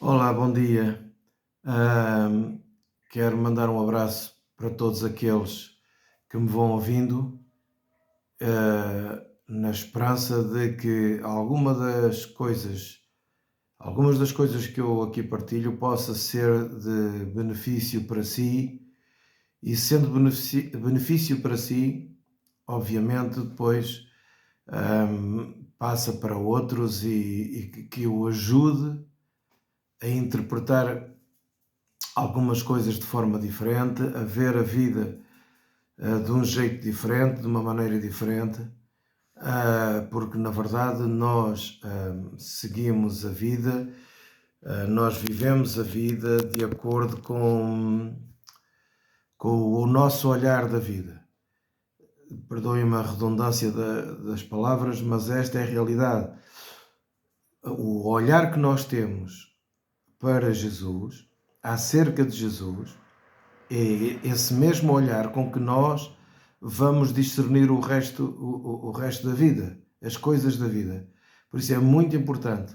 Olá, bom dia. Ahm, Quero mandar um abraço para todos aqueles que me vão ouvindo, na esperança de que algumas das coisas que eu aqui partilho possa ser de benefício para si e sendo benefício para si, obviamente depois passa para outros e que o ajude a interpretar algumas coisas de forma diferente, a ver a vida de um jeito diferente, de uma maneira diferente, porque na verdade nós seguimos a vida, nós vivemos a vida de acordo com o nosso olhar da vida. Perdoem-me a redundância das palavras, mas esta é a realidade. O olhar que nós temos para Jesus, acerca de Jesus, é esse mesmo olhar com que nós vamos discernir o resto da vida, as coisas da vida. Por isso é muito importante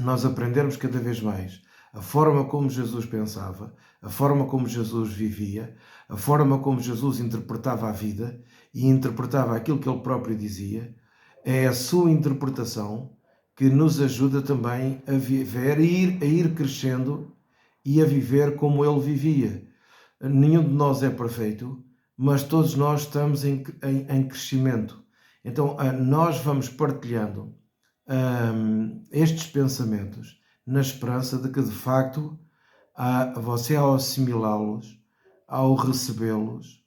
nós aprendermos cada vez mais a forma como Jesus pensava, a forma como Jesus vivia, a forma como Jesus interpretava a vida e interpretava aquilo que ele próprio dizia. É a sua interpretação que nos ajuda também a viver, a ir crescendo e a viver como ele vivia. Nenhum de nós é perfeito, mas todos nós estamos em crescimento. Então, nós vamos partilhando estes pensamentos na esperança de que, de facto, você ao assimilá-los, ao recebê-los,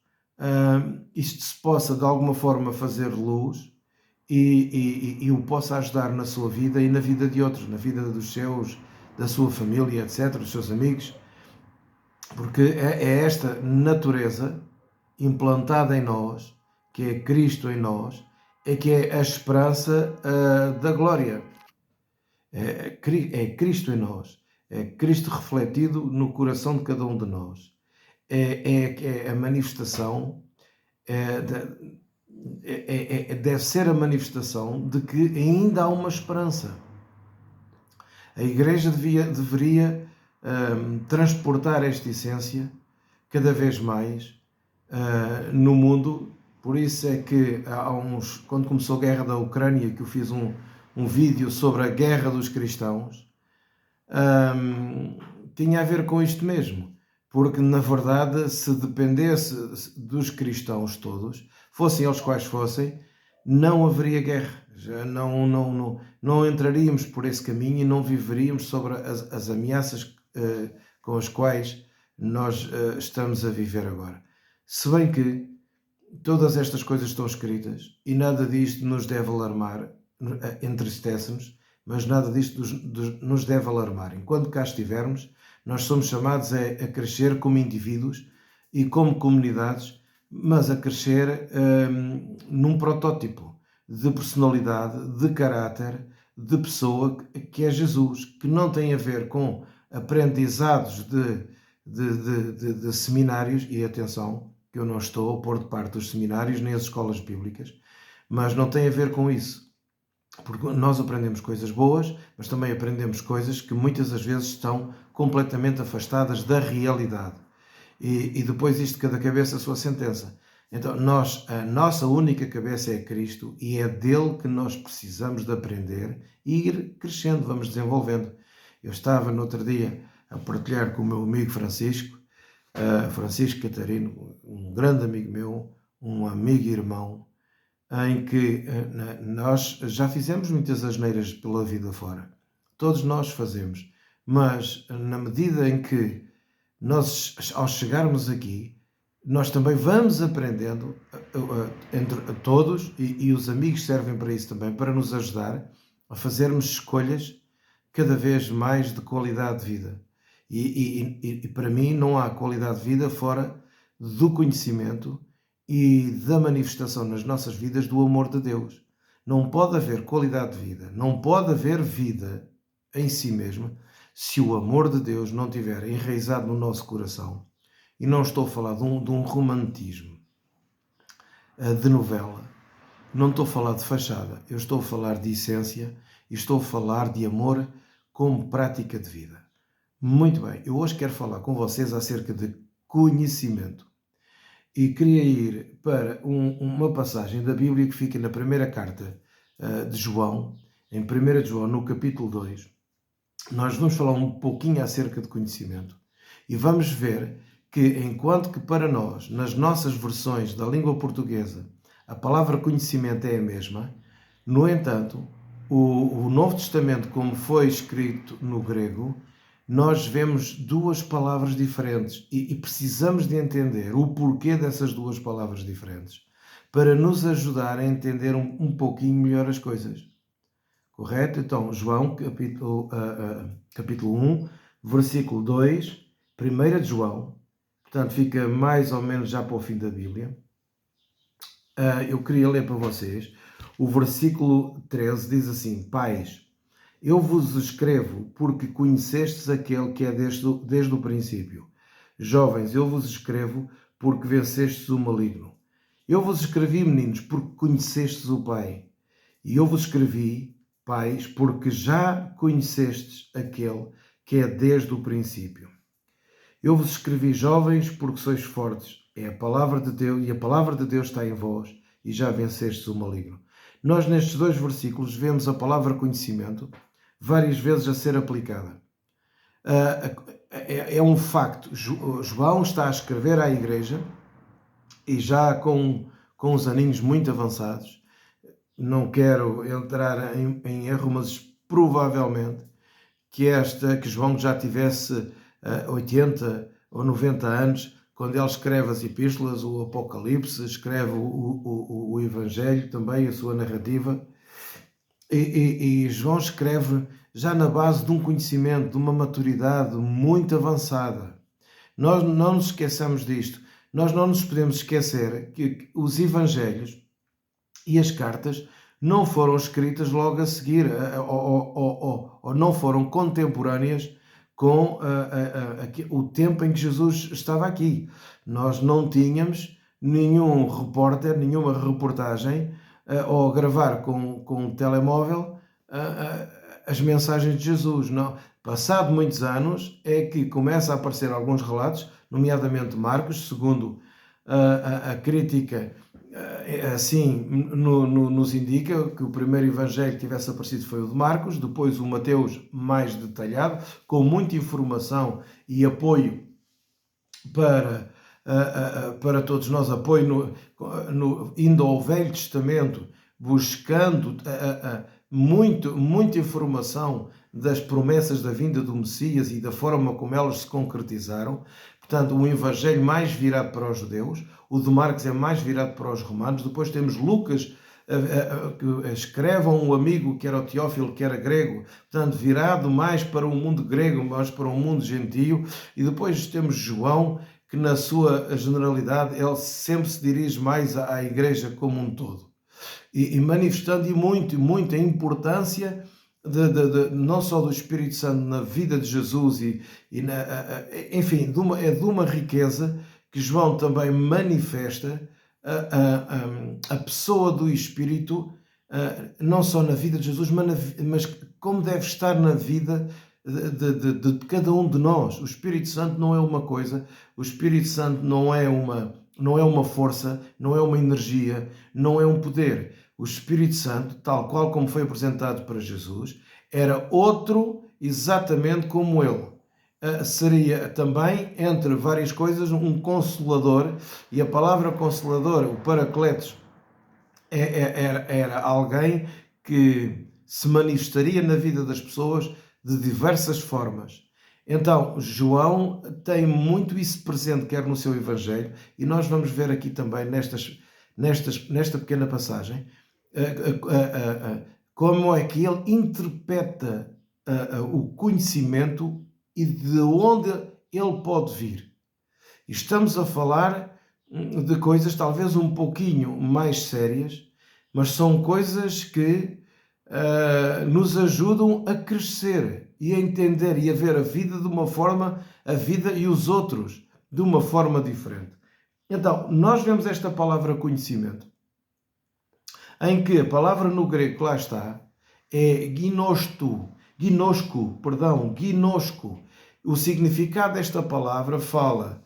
isto se possa de alguma forma fazer luz e o possa ajudar na sua vida e na vida de outros, na vida dos seus, da sua família, etc., dos seus amigos, porque é esta natureza implantada em nós, que é Cristo em nós, é que é a esperança da glória. É Cristo em nós, é Cristo refletido no coração de cada um de nós. É a manifestação, deve ser a manifestação de que ainda há uma esperança. A Igreja deveria transportar esta essência cada vez mais no mundo. Por isso é que quando começou a guerra da Ucrânia, que eu fiz um vídeo sobre a guerra dos cristãos, tinha a ver com isto mesmo, porque na verdade, se dependesse dos cristãos todos, fossem eles quais fossem, não haveria guerra. Já não entraríamos por esse caminho e não viveríamos sobre as ameaças com as quais nós estamos a viver agora. Se bem que todas estas coisas estão escritas e nada disto nos deve alarmar, entristece-nos, mas nada disto nos deve alarmar. Enquanto cá estivermos, nós somos chamados a crescer como indivíduos e como comunidades, mas a crescer num protótipo de personalidade, de caráter, de pessoa que é Jesus, que não tem a ver com aprendizados de seminários, e atenção, que eu não estou a pôr de parte dos seminários nem as escolas bíblicas, mas não tem a ver com isso. Porque nós aprendemos coisas boas, mas também aprendemos coisas que muitas das vezes estão completamente afastadas da realidade. E depois isto, cada cabeça a sua sentença. Então, a nossa única cabeça é Cristo e é dele que nós precisamos de aprender e ir crescendo, vamos desenvolvendo. Eu estava no outro dia a partilhar com o meu amigo Francisco Catarino, um grande amigo meu, um amigo e irmão, em que nós já fizemos muitas asneiras pela vida fora. Todos nós fazemos. Mas na medida em que nós, ao chegarmos aqui, nós também vamos aprendendo entre todos, e os amigos servem para isso também, para nos ajudar a fazermos escolhas cada vez mais de qualidade de vida. E para mim não há qualidade de vida fora do conhecimento e da manifestação nas nossas vidas do amor de Deus. Não pode haver qualidade de vida, não pode haver vida em si mesma se o amor de Deus não estiver enraizado no nosso coração. E não estou a falar de um romantismo de novela, não estou a falar de fachada, eu estou a falar de essência e estou a falar de amor como prática de vida. Muito bem, eu hoje quero falar com vocês acerca de conhecimento e queria ir para uma passagem da Bíblia que fica na primeira carta de João, em 1 de João, no capítulo 2. Nós vamos falar um pouquinho acerca de conhecimento e vamos ver que, enquanto que para nós, nas nossas versões da língua portuguesa, a palavra conhecimento é a mesma, no entanto, o Novo Testamento, como foi escrito no grego, nós vemos duas palavras diferentes e precisamos de entender o porquê dessas duas palavras diferentes para nos ajudar a entender um pouquinho melhor as coisas. Correto? Então, João, capítulo 1, versículo 2, 1 de João, portanto fica mais ou menos já para o fim da Bíblia. Eu queria ler para vocês. O versículo 13 diz assim: Pais, eu vos escrevo porque conhecestes aquele que é desde o princípio. Jovens, eu vos escrevo porque vencestes o maligno. Eu vos escrevi, meninos, porque conhecestes o Pai. E eu vos escrevi, pais, porque já conhecestes aquele que é desde o princípio. Eu vos escrevi, jovens, porque sois fortes. É a palavra de Deus, e a palavra de Deus está em vós, e já vencestes o maligno. Nós, nestes dois versículos, vemos a palavra conhecimento várias vezes a ser aplicada. É um facto. João está a escrever à igreja, e já com os aninhos muito avançados. Não quero entrar em erro, mas provavelmente que João já tivesse 80 ou 90 anos, quando ele escreve as epístolas, o Apocalipse, escreve o Evangelho também, a sua narrativa, e João escreve já na base de um conhecimento, de uma maturidade muito avançada. Nós não nos esqueçamos disto. Nós não nos podemos esquecer que os Evangelhos e as cartas não foram escritas logo a seguir, ou não foram contemporâneas com o tempo em que Jesus estava aqui. Nós não tínhamos nenhum repórter, nenhuma reportagem, ou gravar com um telemóvel as mensagens de Jesus. Não. Passado muitos anos é que começa a aparecer alguns relatos, nomeadamente Marcos, segundo a crítica assim nos indica que o primeiro evangelho que tivesse aparecido foi o de Marcos, depois o Mateus mais detalhado, com muita informação e apoio para todos nós, apoio indo ao Velho Testamento, buscando muita informação das promessas da vinda do Messias e da forma como elas se concretizaram. Portanto, um evangelho mais virado para os judeus, o de Marcos é mais virado para os romanos. Depois temos Lucas, que escreve a um amigo que era o Teófilo, que era grego, portanto, virado mais para o mundo grego, mais para o mundo gentio. E depois temos João, que na sua generalidade, ele sempre se dirige mais à igreja como um todo. E manifestando muito a importância não só do Espírito Santo na vida de Jesus enfim, de uma riqueza que João também manifesta a pessoa do Espírito, não só na vida de Jesus, mas como deve estar na vida de cada um de nós. O Espírito Santo não é uma coisa, o Espírito Santo não é uma força, não é uma energia, não é um poder. O Espírito Santo, tal qual como foi apresentado para Jesus, era outro exatamente como ele. Seria também, entre várias coisas, um consolador, e a palavra consolador, o Paracletos, era alguém que se manifestaria na vida das pessoas de diversas formas. Então, João tem muito isso presente, quer no seu Evangelho, e nós vamos ver aqui também nesta pequena passagem, como é que ele interpreta o conhecimento e de onde ele pode vir. Estamos a falar de coisas talvez um pouquinho mais sérias, mas são coisas que nos ajudam a crescer e a entender e a ver a vida de uma forma, a vida e os outros de uma forma diferente. Então, nós vemos esta palavra conhecimento, em que a palavra no grego que lá está é ginosko, O significado desta palavra fala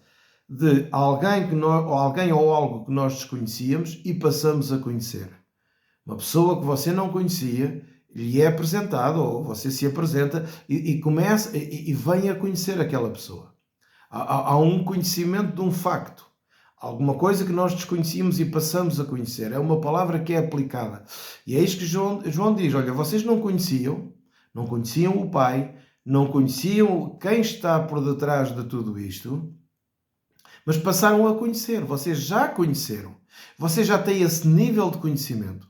de alguém, alguém ou algo que nós desconhecíamos e passamos a conhecer. Uma pessoa que você não conhecia, lhe é apresentado, ou você se apresenta e começa e vem a conhecer aquela pessoa. Há um conhecimento de um facto, alguma coisa que nós desconhecíamos e passamos a conhecer. É uma palavra que é aplicada. E é isto que João diz: olha, vocês não conheciam o Pai, não conheciam quem está por detrás de tudo isto, mas passaram a conhecer. Vocês já conheceram. Vocês já têm esse nível de conhecimento.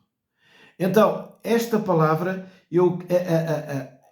Então, esta palavra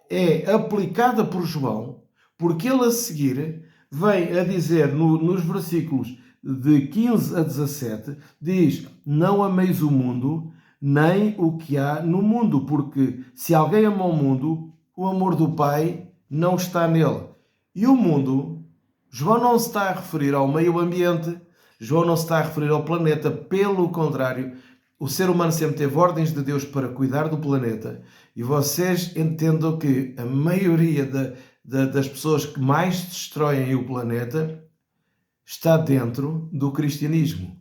é aplicada por João, porque ele a seguir vem a dizer nos versículos de 15 a 17, diz: não ameis o mundo, nem o que há no mundo, porque se alguém ama o mundo, o amor do Pai não está nele. E o mundo, João não se está a referir ao meio ambiente, João não se está a referir ao planeta, pelo contrário, o ser humano sempre teve ordens de Deus para cuidar do planeta, e vocês entendam que a maioria das pessoas que mais destroem o planeta está dentro do cristianismo.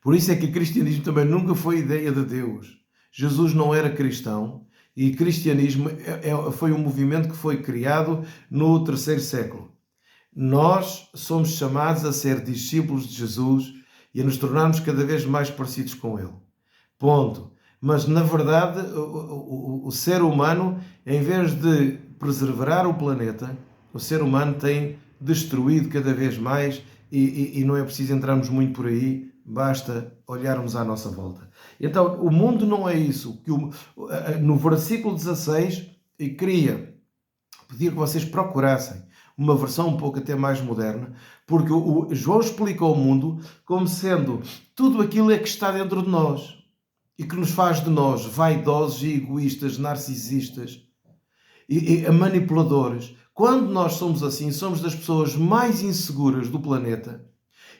Por isso é que o cristianismo também nunca foi ideia de Deus. Jesus não era cristão e o cristianismo foi um movimento que foi criado no terceiro século. Nós somos chamados a ser discípulos de Jesus e a nos tornarmos cada vez mais parecidos com Ele. Ponto. Mas, na verdade, o ser humano, em vez de preservar o planeta, o ser humano tem destruído cada vez mais e não é preciso entrarmos muito por aí, basta olharmos à nossa volta. Então, o mundo não é isso. No versículo 16, eu queria pedir que vocês procurassem uma versão um pouco até mais moderna, porque o João explica o mundo como sendo tudo aquilo que está dentro de nós e que nos faz de nós vaidosos e egoístas, narcisistas e manipuladores. Quando nós somos assim, somos das pessoas mais inseguras do planeta.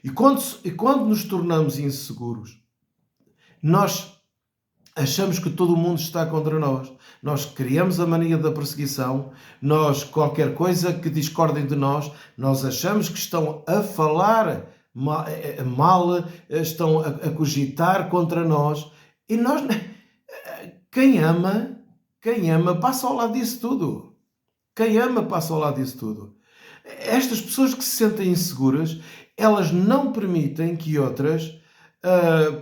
E quando nos tornamos inseguros, nós achamos que todo o mundo está contra nós. Nós criamos a mania da perseguição. Nós, qualquer coisa que discordem de nós, nós achamos que estão a falar mal, estão a cogitar contra nós. E nós, quem ama passa ao lado disso tudo. Quem ama passa ao lado disso tudo. Estas pessoas que se sentem inseguras, elas não permitem que outras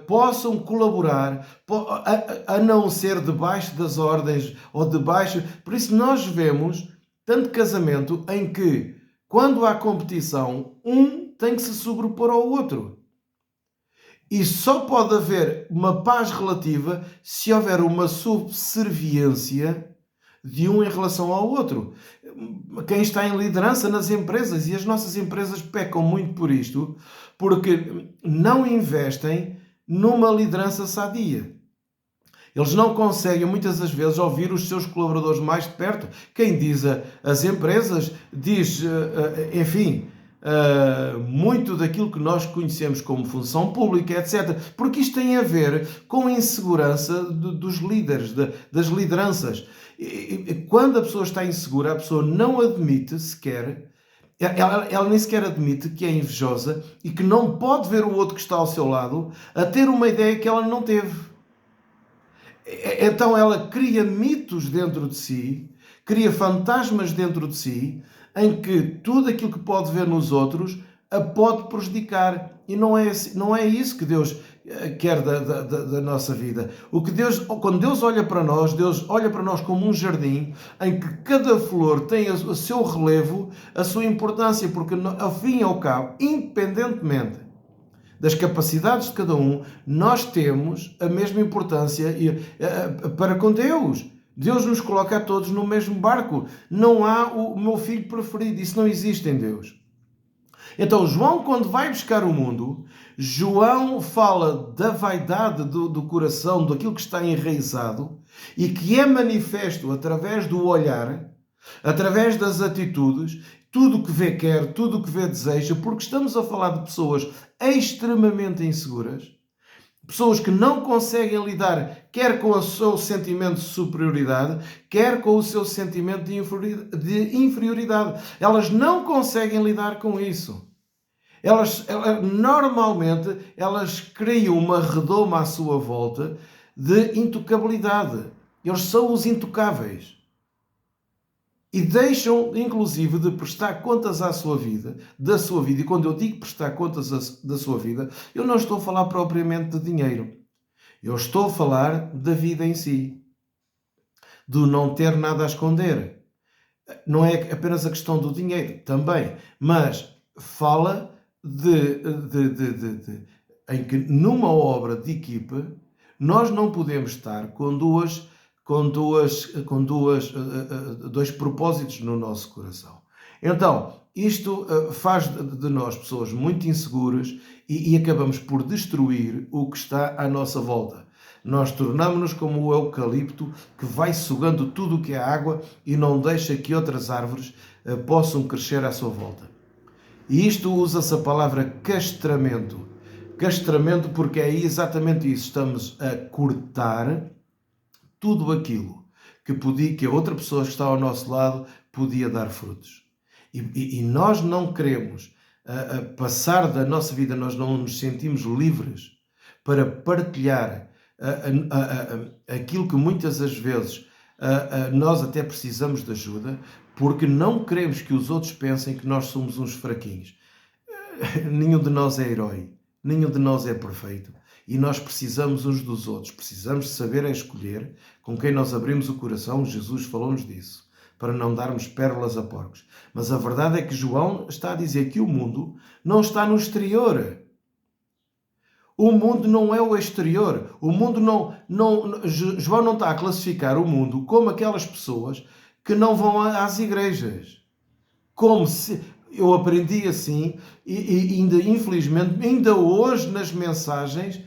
possam colaborar, a não ser debaixo das ordens ou debaixo. Por isso nós vemos tanto casamento em que, quando há competição, um tem que se sobrepor ao outro. E só pode haver uma paz relativa se houver uma subserviência de um em relação ao outro. Quem está em liderança nas empresas, e as nossas empresas pecam muito por isto, porque não investem numa liderança sadia. Eles não conseguem, muitas das vezes, ouvir os seus colaboradores mais de perto. Quem diz as empresas, diz, enfim, muito daquilo que nós conhecemos como função pública, etc. Porque isto tem a ver com a insegurança dos líderes, das lideranças. E quando a pessoa está insegura, a pessoa não admite sequer, ela nem sequer admite que é invejosa e que não pode ver o outro que está ao seu lado a ter uma ideia que ela não teve. Então ela cria mitos dentro de si, cria fantasmas dentro de si, em que tudo aquilo que pode ver nos outros a pode prejudicar. E não é isso que Deus quer da nossa vida. Quando Deus olha para nós como um jardim em que cada flor tem o seu relevo, a sua importância, porque ao fim e ao cabo, independentemente das capacidades de cada um, nós temos a mesma importância para com Deus. Deus nos coloca a todos no mesmo barco. Não há o meu filho preferido. Isso não existe em Deus. Então, João, quando vai buscar o mundo, João fala da vaidade do coração, daquilo que está enraizado e que é manifesto através do olhar, através das atitudes, tudo o que vê quer, tudo o que vê deseja, porque estamos a falar de pessoas extremamente inseguras, pessoas que não conseguem lidar quer com o seu sentimento de superioridade, quer com o seu sentimento de inferioridade. Elas não conseguem lidar com isso. Normalmente, elas criam uma redoma à sua volta de intocabilidade. Eles são os intocáveis. E deixam, inclusive, de prestar contas à sua vida, da sua vida. E quando eu digo prestar contas da sua vida, eu não estou a falar propriamente de dinheiro. Eu estou a falar da vida em si. Do não ter nada a esconder. Não é apenas a questão do dinheiro, também. Mas fala em que numa obra de equipa nós não podemos estar com dois propósitos no nosso coração. Então, isto faz de nós pessoas muito inseguras e acabamos por destruir o que está à nossa volta. Nós tornamos-nos como o eucalipto que vai sugando tudo o que é água e não deixa que outras árvores possam crescer à sua volta. E isto usa-se a palavra castramento. Castramento porque é exatamente isso. Estamos a cortar tudo aquilo que a outra pessoa que está ao nosso lado podia dar frutos. E nós não queremos passar da nossa vida, nós não nos sentimos livres para partilhar aquilo que muitas das vezes nós até precisamos de ajuda, porque não queremos que os outros pensem que nós somos uns fraquinhos. Nenhum de nós é herói, nenhum de nós é perfeito. E nós precisamos uns dos outros, precisamos saber escolher com quem nós abrimos o coração. Jesus falou-nos disso, para não darmos pérolas a porcos. Mas a verdade é que João está a dizer que o mundo não está no exterior. O mundo não é o exterior. O mundo João não está a classificar o mundo como aquelas pessoas que não vão às igrejas. Como se... Eu aprendi assim e ainda, infelizmente, ainda hoje nas mensagens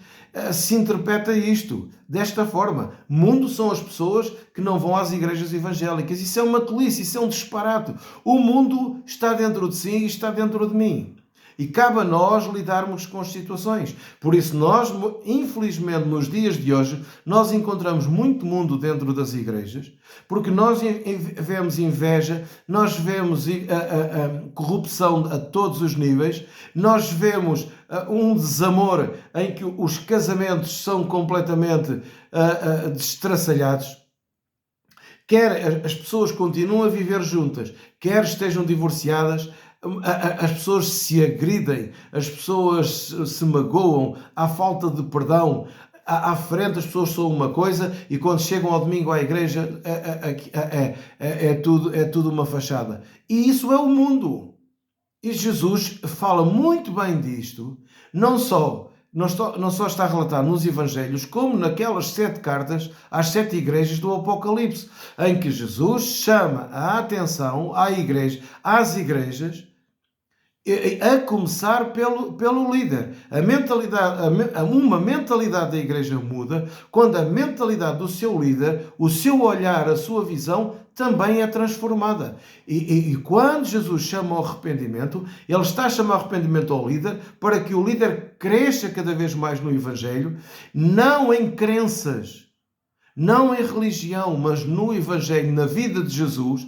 se interpreta isto desta forma. Mundo são as pessoas que não vão às igrejas evangélicas. Isso é uma tolice, isso é um disparate. O mundo está dentro de si e está dentro de mim. E cabe a nós lidarmos com as situações. Por isso nós, infelizmente, nos dias de hoje, nós encontramos muito mundo dentro das igrejas, porque nós vemos inveja, nós vemos corrupção a todos os níveis, nós vemos um desamor em que os casamentos são completamente destraçalhados. Quer as pessoas continuam a viver juntas, quer estejam divorciadas, as pessoas se agridem, as pessoas se magoam, há falta de perdão. À frente as pessoas são uma coisa e quando chegam ao domingo à igreja é tudo uma fachada. E isso é o mundo. E Jesus fala muito bem disto, não só está relatado nos Evangelhos, como naquelas 7 cartas às 7 igrejas do Apocalipse, em que Jesus chama a atenção às igrejas, a começar pelo líder. Uma mentalidade da igreja muda quando a mentalidade do seu líder, o seu olhar, a sua visão também é transformada. E quando Jesus chama ao arrependimento, ele está a chamar ao arrependimento ao líder para que o líder cresça cada vez mais no Evangelho, não em crenças, não em religião, mas no Evangelho, na vida de Jesus,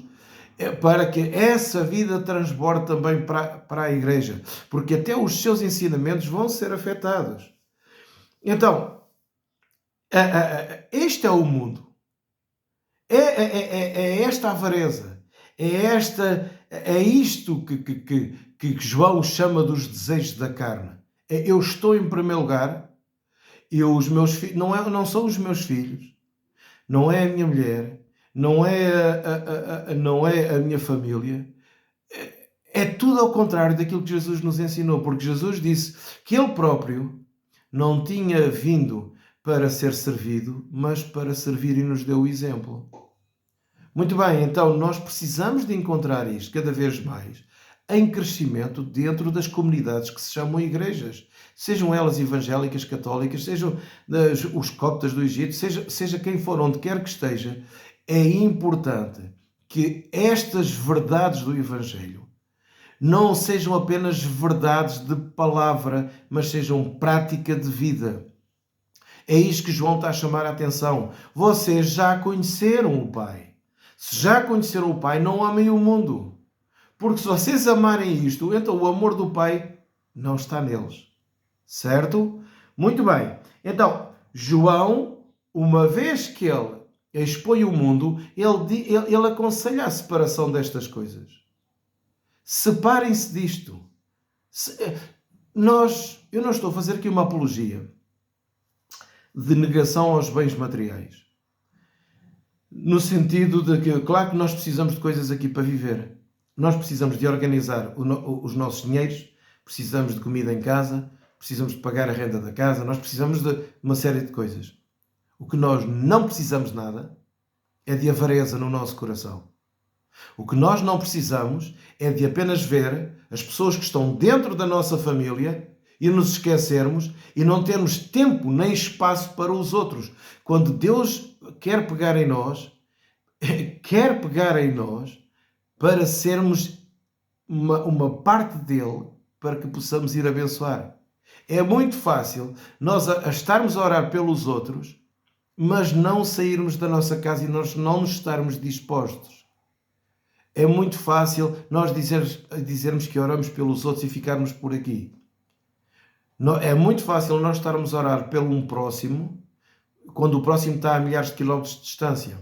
para que essa vida transborde também para a igreja, porque até os seus ensinamentos vão ser afetados. Então, este é o mundo, é esta avareza, é isto que João chama dos desejos da carne. Eu estou em primeiro lugar, os meus filhos, não são os meus filhos, não é a minha mulher, não é a minha família. É tudo ao contrário daquilo que Jesus nos ensinou, porque Jesus disse que ele próprio não tinha vindo para ser servido, mas para servir, e nos deu o exemplo. Muito bem, então nós precisamos de encontrar isto cada vez mais em crescimento dentro das comunidades que se chamam igrejas, sejam elas evangélicas, católicas, sejam os coptas do Egito, seja quem for, onde quer que esteja. É importante que estas verdades do Evangelho não sejam apenas verdades de palavra, mas sejam prática de vida. É isto que João está a chamar a atenção. Vocês já conheceram o Pai. Se já conheceram o Pai, não amem o mundo. Porque se vocês amarem isto, então o amor do Pai não está neles. Certo? Muito bem. Então, João, uma vez que ele expõe o mundo, ele aconselha a separação destas coisas. Separem-se disto. Eu não estou a fazer aqui uma apologia de negação aos bens materiais. No sentido de que, claro que nós precisamos de coisas aqui para viver. Nós precisamos de organizar os nossos dinheiros, precisamos de comida em casa, precisamos de pagar a renda da casa, nós precisamos de uma série de coisas. O que nós não precisamos nada é de avareza no nosso coração. O que nós não precisamos é de apenas ver as pessoas que estão dentro da nossa família e nos esquecermos e não termos tempo nem espaço para os outros. Quando Deus quer pegar em nós para sermos uma parte dele, para que possamos ir abençoar. É muito fácil nós estarmos a orar pelos outros, mas não sairmos da nossa casa e nós não nos estarmos dispostos. É muito fácil nós dizermos que oramos pelos outros e ficarmos por aqui. É muito fácil nós estarmos a orar pelo um próximo, quando o próximo está a milhares de quilómetros de distância.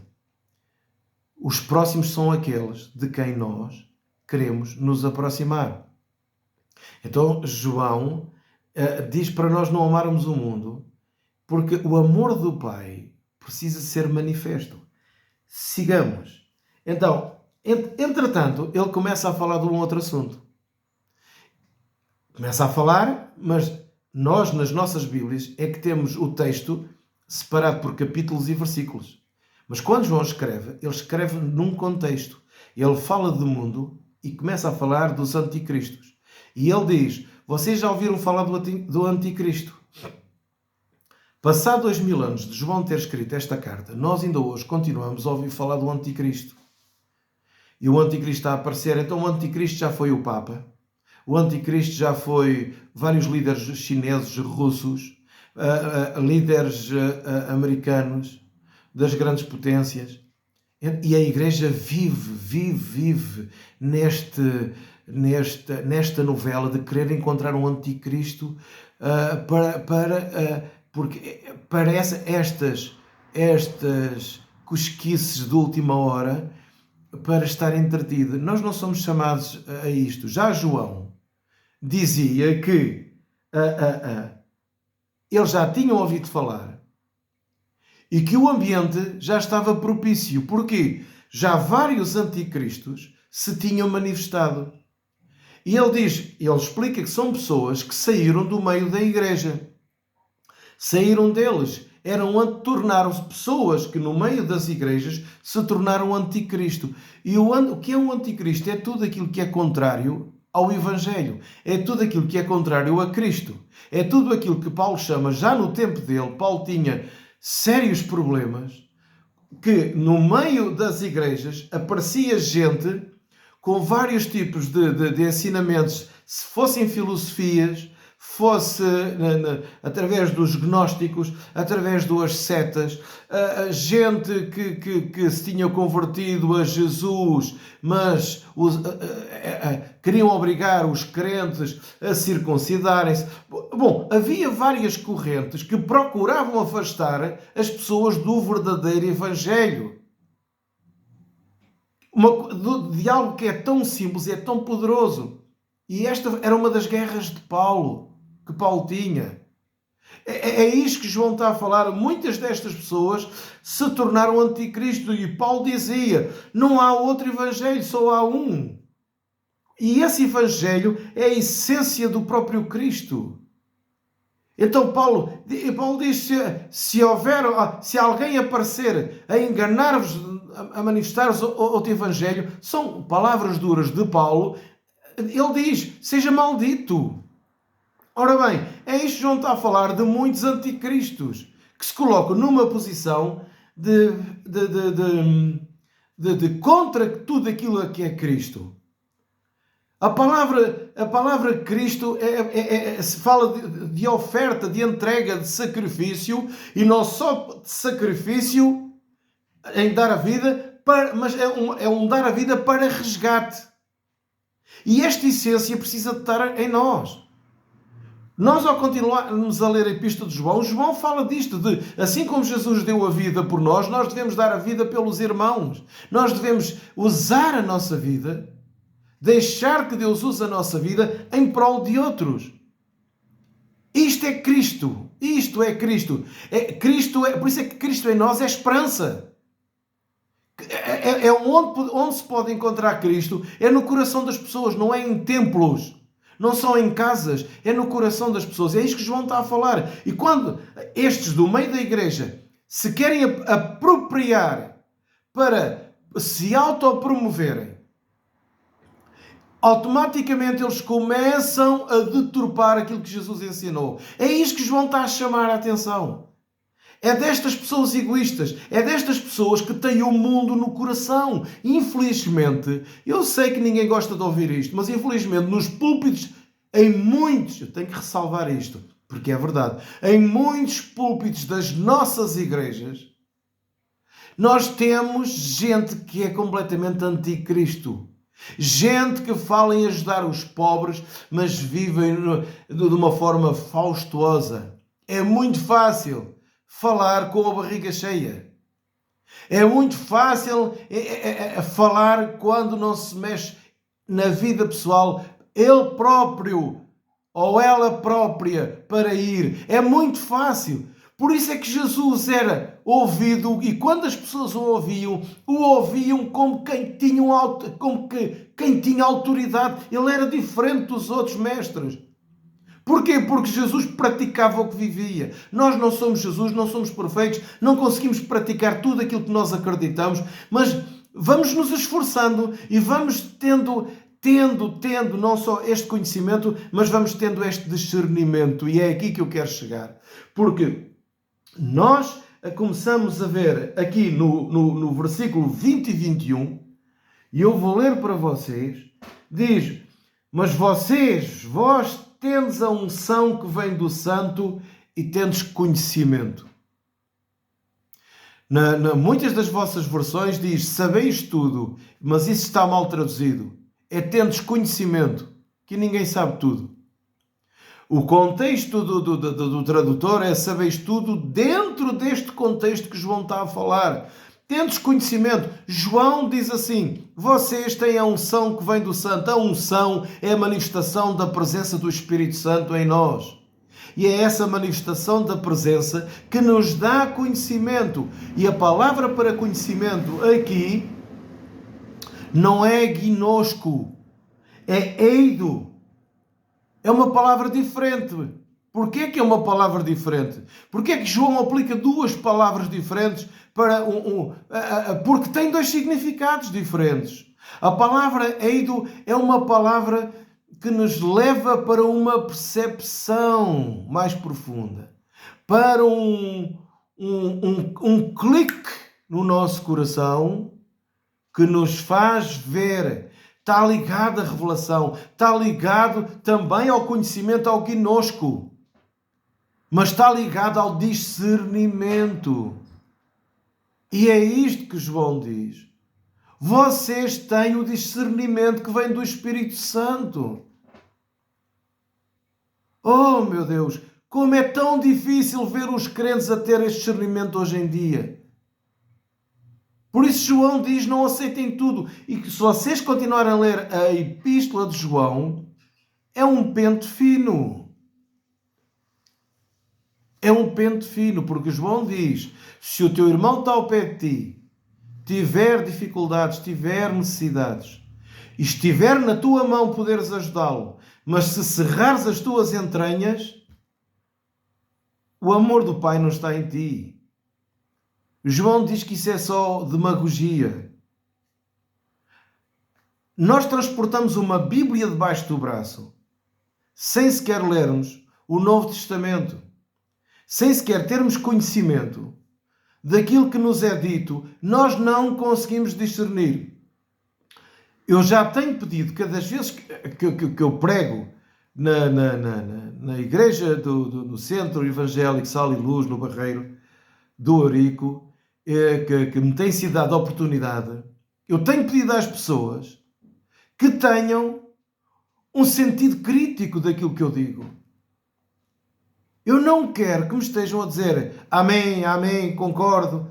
Os próximos são aqueles de quem nós queremos nos aproximar. Então, João diz para nós não amarmos o mundo, porque o amor do Pai precisa ser manifesto. Sigamos. Então, entretanto, ele começa a falar de um outro assunto. Começa a falar, mas nós, nas nossas Bíblias, é que temos o texto separado por capítulos e versículos. Mas quando João escreve, ele escreve num contexto. Ele fala do mundo e começa a falar dos anticristos. E ele diz, vocês já ouviram falar do anticristo? Passado 2000 anos de João ter escrito esta carta, nós ainda hoje continuamos a ouvir falar do anticristo. E o anticristo está a aparecer. Então o anticristo já foi o Papa. O anticristo já foi vários líderes chineses, russos, líderes americanos, das grandes potências. E a Igreja vive nesta novela de querer encontrar um anticristo porque parece estas cosquices de última hora para estar entretido. Nós não somos chamados a isto. Já João dizia que eles já tinham ouvido falar e que o ambiente já estava propício. Porquê? Já vários anticristos se tinham manifestado. E ele explica que são pessoas que saíram do meio da igreja. Saíram deles. Tornaram-se pessoas que no meio das igrejas se tornaram anticristo. E o que é um anticristo? É tudo aquilo que é contrário ao Evangelho. É tudo aquilo que é contrário a Cristo. É tudo aquilo que Paulo chama, já no tempo dele, Paulo tinha sérios problemas, que no meio das igrejas aparecia gente com vários tipos de ensinamentos, se fossem filosofias, fosse através dos gnósticos, através das setas, gente que se tinha convertido a Jesus, mas queriam obrigar os crentes a circuncidarem-se. Bom, havia várias correntes que procuravam afastar as pessoas do verdadeiro Evangelho. De algo que é tão simples e é tão poderoso. E esta era uma das guerras de Paulo, que Paulo tinha. É isto que João está a falar. Muitas destas pessoas se tornaram anticristo. E Paulo dizia, não há outro evangelho, só há um. E esse evangelho é a essência do próprio Cristo. Então Paulo diz, se alguém aparecer a enganar-vos, a manifestar-vos outro evangelho, são palavras duras de Paulo. Ele diz, seja maldito. Ora bem, é isto que João está a falar de muitos anticristos que se colocam numa posição de contra tudo aquilo que é Cristo. A palavra Cristo se fala de oferta, de entrega, de sacrifício, e não só de sacrifício em dar a vida, mas é um dar a vida para resgate. E esta essência precisa de estar em nós. Nós, ao continuarmos a ler a Epístola de João, João fala disto, de assim como Jesus deu a vida por nós, nós devemos dar a vida pelos irmãos. Nós devemos usar a nossa vida, deixar que Deus use a nossa vida em prol de outros. Isto é Cristo. Isto é Cristo. Por isso é que Cristo em nós é esperança. Onde se pode encontrar Cristo é no coração das pessoas, não é em templos. Não são em casas, é no coração das pessoas. É isto que João está a falar. E quando estes do meio da igreja se querem apropriar para se autopromoverem, automaticamente eles começam a deturpar aquilo que Jesus ensinou. É isto que João está a chamar a atenção. É destas pessoas egoístas, é destas pessoas que têm o mundo no coração. Infelizmente, eu sei que ninguém gosta de ouvir isto, mas infelizmente nos púlpitos, em muitos, eu tenho que ressalvar isto, porque é verdade, em muitos púlpitos das nossas igrejas, nós temos gente que é completamente anticristo. Gente que fala em ajudar os pobres, mas vivem de uma forma faustuosa. É muito fácil falar com a barriga cheia. É muito fácil falar quando não se mexe na vida pessoal, ele próprio ou ela própria para ir. É muito fácil. Por isso é que Jesus era ouvido, e quando as pessoas o ouviam como quem tinha autoridade. Ele era diferente dos outros mestres. Porquê? Porque Jesus praticava o que vivia. Nós não somos Jesus, não somos perfeitos, não conseguimos praticar tudo aquilo que nós acreditamos, mas vamos nos esforçando e vamos tendo não só este conhecimento, mas vamos tendo este discernimento. E é aqui que eu quero chegar. Porque nós começamos a ver aqui no versículo 20 e 21, e eu vou ler para vocês, diz: mas vós tendes a unção que vem do Santo e tendes conhecimento. Muitas das vossas versões diz: sabeis tudo, mas isso está mal traduzido. É tendes conhecimento, que ninguém sabe tudo. O contexto do tradutor é sabeis tudo dentro deste contexto que João está a falar. Tendes conhecimento. João diz assim: vocês têm a unção que vem do Santo. A unção é a manifestação da presença do Espírito Santo em nós. E é essa manifestação da presença que nos dá conhecimento. E a palavra para conhecimento aqui não é gnosco, é eido. É uma palavra diferente. Porquê que é uma palavra diferente? Porquê que João aplica duas palavras diferentes para porque tem dois significados diferentes. A palavra eido é uma palavra que nos leva para uma percepção mais profunda, para um clique no nosso coração que nos faz ver. Está ligado à revelação, está ligado também ao conhecimento, ao gnosco, mas está ligado ao discernimento. E é isto que João diz. Vocês têm o discernimento que vem do Espírito Santo. Oh, meu Deus, como é tão difícil ver os crentes a ter este discernimento hoje em dia. Por isso João diz: não aceitem tudo. E que se vocês continuarem a ler a Epístola de João, é um pente fino. É um pente fino, porque João diz: se o teu irmão está ao pé de ti, tiver dificuldades, tiver necessidades, e estiver na tua mão poderes ajudá-lo, mas se cerrares as tuas entranhas, o amor do Pai não está em ti. João diz que isso é só demagogia. Nós transportamos uma Bíblia debaixo do braço, sem sequer lermos o Novo Testamento, sem sequer termos conhecimento daquilo que nos é dito. Nós não conseguimos discernir. Eu já tenho pedido, cada vez que eu prego na igreja no Centro Evangélico Sal e Luz, no Barreiro do Ourico, que me tem sido dada a oportunidade, eu tenho pedido às pessoas que tenham um sentido crítico daquilo que eu digo. Eu não quero que me estejam a dizer amém, amém, concordo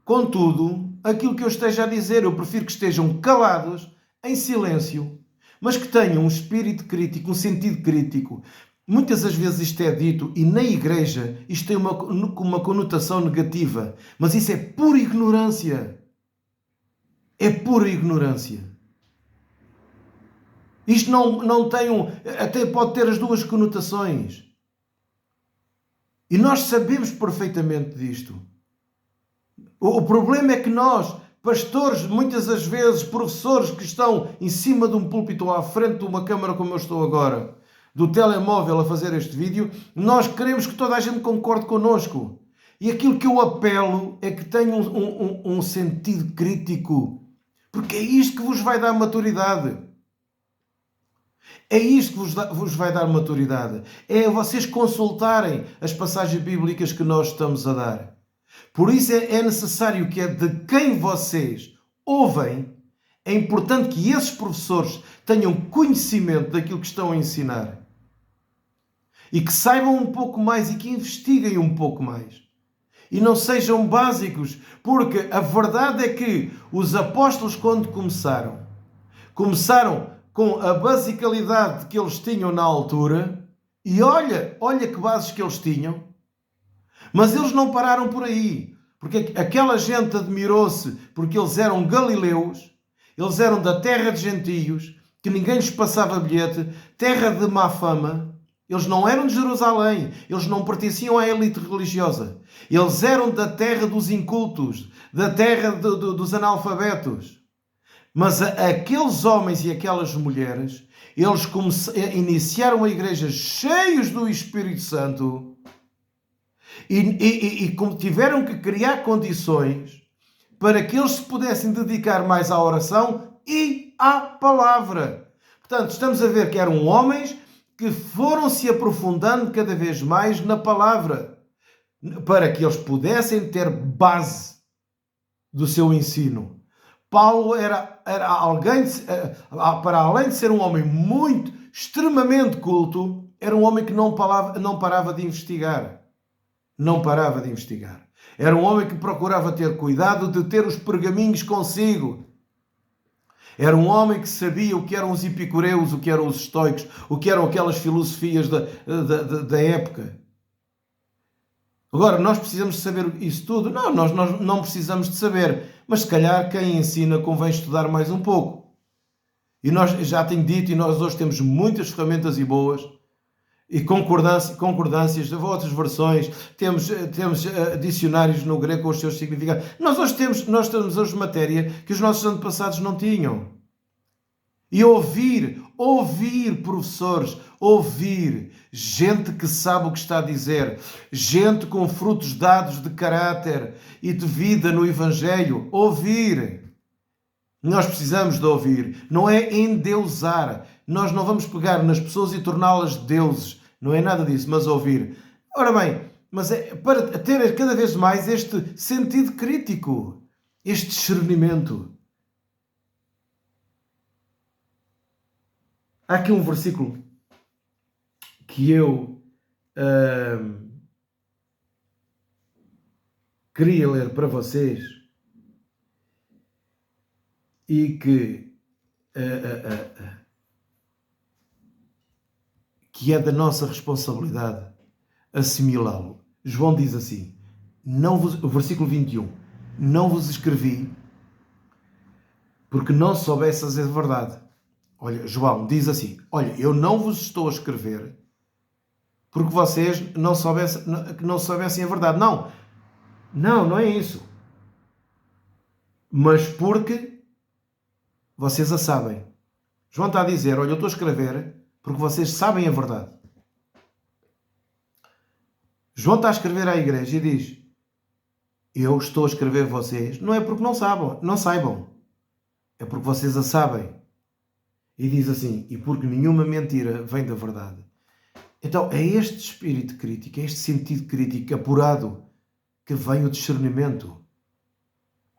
com tudo aquilo que eu esteja a dizer. Eu prefiro que estejam calados, em silêncio, mas que tenham um espírito crítico, um sentido crítico. Muitas das vezes isto é dito e na igreja isto tem uma conotação negativa, mas isso é pura ignorância. É pura ignorância. Isto não tem até pode ter as duas conotações. E nós sabemos perfeitamente disto. O problema é que nós, pastores, muitas das vezes, professores que estão em cima de um púlpito ou à frente de uma câmara como eu estou agora, do telemóvel a fazer este vídeo, nós queremos que toda a gente concorde connosco. E aquilo que eu apelo é que tenham um sentido crítico. Porque é isto que vos vai dar maturidade. É isto que vos vai dar maturidade. É vocês consultarem as passagens bíblicas que nós estamos a dar. Por isso é necessário que é de quem vocês ouvem, é importante que esses professores tenham conhecimento daquilo que estão a ensinar. E que saibam um pouco mais e que investiguem um pouco mais. E não sejam básicos, porque a verdade é que os apóstolos, quando começaram com a basicalidade que eles tinham na altura, e olha que bases que eles tinham, mas eles não pararam por aí, porque aquela gente admirou-se porque eles eram galileus, eles eram da terra de gentios, que ninguém lhes passava bilhete, terra de má fama. Eles não eram de Jerusalém, eles não pertenciam à elite religiosa. Eles eram da terra dos incultos, da terra dos analfabetos. Mas aqueles homens e aquelas mulheres, eles iniciaram a igreja cheios do Espírito Santo e tiveram que criar condições para que eles se pudessem dedicar mais à oração e à palavra. Portanto, estamos a ver que eram homens que foram se aprofundando cada vez mais na palavra, para que eles pudessem ter base do seu ensino. Paulo era alguém, para além de ser um homem extremamente culto, era um homem que não parava de investigar. Não parava de investigar. Era um homem que procurava ter cuidado de ter os pergaminhos consigo. Era um homem que sabia o que eram os epicureus, o que eram os estoicos, o que eram aquelas filosofias da época. Agora, nós precisamos de saber isso tudo? Não, nós não precisamos de saber. Mas se calhar quem ensina convém estudar mais um pouco. E nós, já tenho dito, e nós hoje temos muitas ferramentas e boas, e concordâncias de outras versões, temos dicionários no grego com os seus significados. Nós temos hoje matéria que os nossos antepassados não tinham. E ouvir professores, ouvir gente que sabe o que está a dizer, gente com frutos dados de caráter e de vida no Evangelho, ouvir. Nós precisamos de ouvir, não é endeusar. Nós não vamos pegar nas pessoas e torná-las deuses, não é nada disso, mas ouvir. Ora bem, mas é para ter cada vez mais este sentido crítico, este discernimento. Há aqui um versículo que eu queria ler para vocês e que é da nossa responsabilidade assimilá-lo. João diz assim, o versículo 21, não vos escrevi porque não soubesses a verdade. Olha, João diz assim, olha, eu não vos estou a escrever porque vocês não soubessem a verdade. Não é isso. Mas porque vocês a sabem. João está a dizer, olha, eu estou a escrever porque vocês sabem a verdade. João está a escrever à igreja e diz, eu estou a escrever a vocês, não é porque não saibam, é porque vocês a sabem. E diz assim: e porque nenhuma mentira vem da verdade. Então é este espírito crítico, é este sentido crítico apurado que vem o discernimento.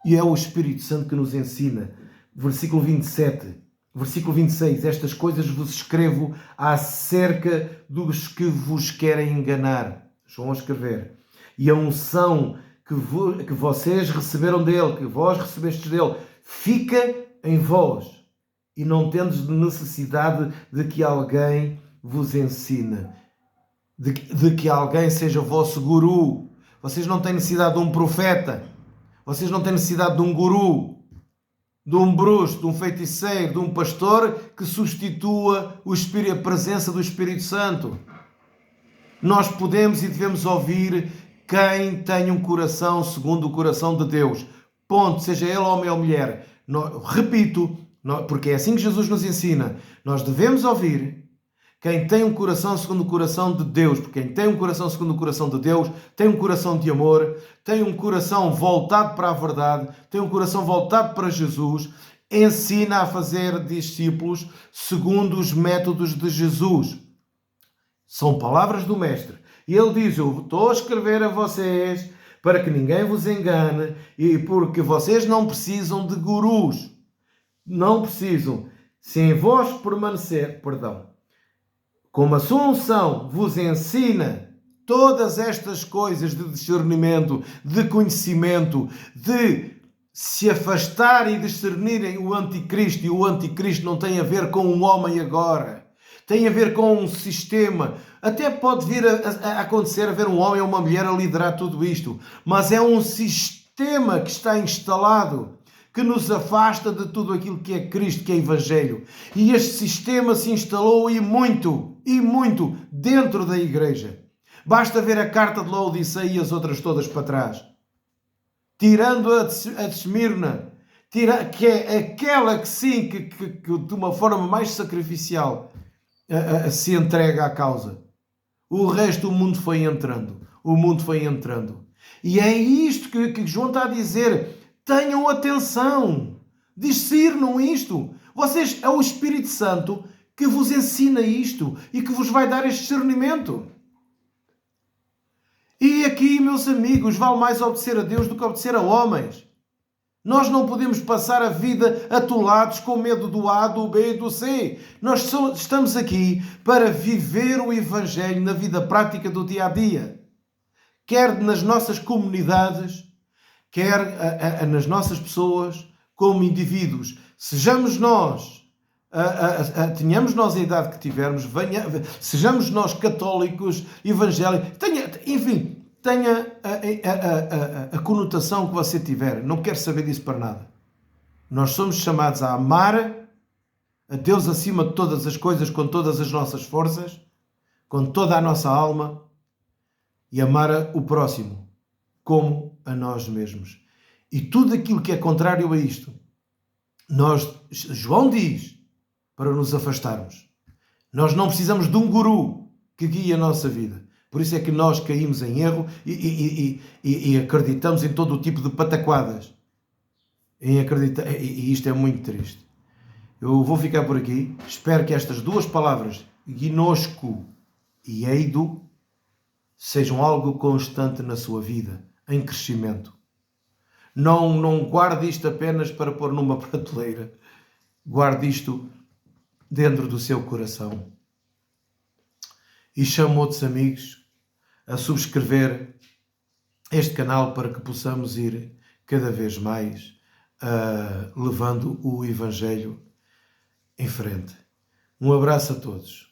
E é o Espírito Santo que nos ensina. Versículo 27, versículo 26. Estas coisas vos escrevo acerca dos que vos querem enganar. Estão a escrever. E a unção que vocês receberam dele, que vós recebestes dele, fica em vós. E não tendes necessidade de que alguém vos ensine. De que alguém seja o vosso guru. Vocês não têm necessidade de um profeta. Vocês não têm necessidade de um guru, de um bruxo, de um feiticeiro, de um pastor que substitua a presença do Espírito Santo. Nós podemos e devemos ouvir quem tem um coração segundo o coração de Deus. Ponto. Seja ele homem ou mulher. Repito, porque é assim que Jesus nos ensina. Nós devemos ouvir quem tem um coração segundo o coração de Deus, porque quem tem um coração segundo o coração de Deus tem um coração de amor, tem um coração voltado para a verdade, tem um coração voltado para Jesus, ensina a fazer discípulos segundo os métodos de Jesus. São palavras do Mestre. E ele diz: eu estou a escrever a vocês para que ninguém vos engane e porque vocês não precisam de gurus. Não precisam. Se em vós permanecer, como a sua unção vos ensina todas estas coisas de discernimento, de conhecimento, de se afastar e discernirem o anticristo, e o anticristo não tem a ver com um homem agora, tem a ver com um sistema. Até pode vir a acontecer haver um homem ou uma mulher a liderar tudo isto, mas é um sistema que está instalado, que nos afasta de tudo aquilo que é Cristo, que é Evangelho. E este sistema se instalou e muito dentro da igreja. Basta ver a carta de Laodiceia e as outras todas para trás. Tirando a de Esmirna, que é aquela que sim, que de uma forma mais sacrificial se entrega à causa. O resto, o mundo foi entrando. O mundo foi entrando. E é isto que João está a dizer. Tenham atenção, discernam isto. Vocês, é o Espírito Santo que vos ensina isto e que vos vai dar este discernimento. E aqui, meus amigos, vale mais obedecer a Deus do que obedecer a homens. Nós não podemos passar a vida atolados com medo do A, do B e do C. Nós estamos aqui para viver o Evangelho na vida prática do dia a dia. Quer nas nossas comunidades, quer nas nossas pessoas, como indivíduos. Sejamos nós, tenhamos nós a idade que tivermos, sejamos nós católicos, evangélicos, tenha a conotação que você tiver. Não quero saber disso para nada. Nós somos chamados a amar a Deus acima de todas as coisas, com todas as nossas forças, com toda a nossa alma, e amar o próximo como a nós mesmos. E tudo aquilo que é contrário a isto, João diz, para nos afastarmos. Nós não precisamos de um guru que guie a nossa vida. Por isso é que nós caímos em erro e acreditamos em todo o tipo de pataquadas. E isto é muito triste. Eu vou ficar por aqui. Espero que estas duas palavras, gnosco e eido, sejam algo constante na sua vida, em crescimento. Não guarde isto apenas para pôr numa prateleira. Guarde isto dentro do seu coração. E chamo outros amigos a subscrever este canal para que possamos ir cada vez mais levando o Evangelho em frente. Um abraço a todos.